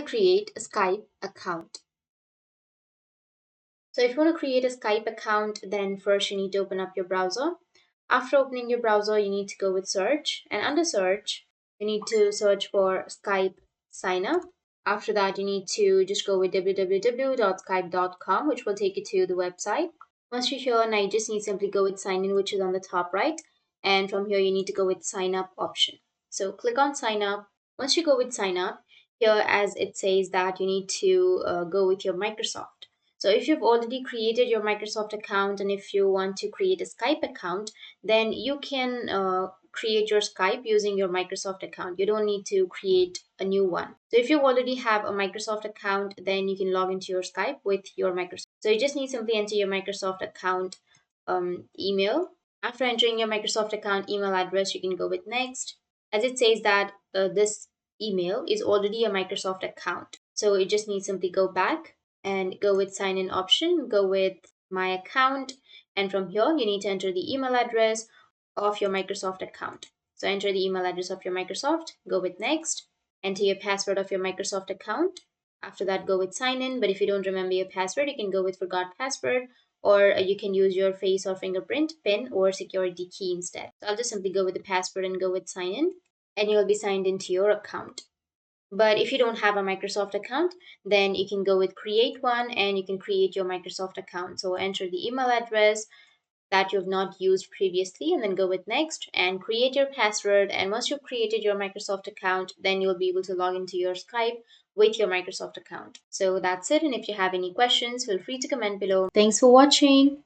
to create a Skype account. So if you want to create a Skype account, then first you need to open up your browser. After opening your browser, you need to go with search, and under search, you need to search for Skype sign up. After that, you need to just go with www.skype.com, which will take you to the website. Once you're here, now you just need to simply go with sign in, which is on the top right. And from here, you need to go with sign up option. So click on sign up. Once you go with sign up, here as it says that you need to go with your Microsoft. So if you've already created your Microsoft account and if you want to create a Skype account, then you can create your Skype using your Microsoft account. You don't need to create a new one. So if you already have a Microsoft account, then you can log into your Skype with your Microsoft. So you just need to simply enter your Microsoft account email. After entering your Microsoft account email address, you can go with next. As it says that this email is already a Microsoft account. So you just need to simply go back and go with sign in option, go with my account, and from here you need to enter the email address of your Microsoft account. So enter the email address of your Microsoft, go with next, enter your password of your Microsoft account. After that, go with sign in, but if you don't remember your password, you can go with forgot password, or you can use your face or fingerprint, PIN, or security key instead. So I'll just simply go with the password and go with sign in, and you'll be signed into your account. But if you don't have a Microsoft account, then you can go with create one and you can create your Microsoft account. So enter the email address that you've not used previously and then go with next and create your password. And once you've created your Microsoft account, then you'll be able to log into your Skype with your Microsoft account. So that's it. And if you have any questions, feel free to comment below. Thanks for watching.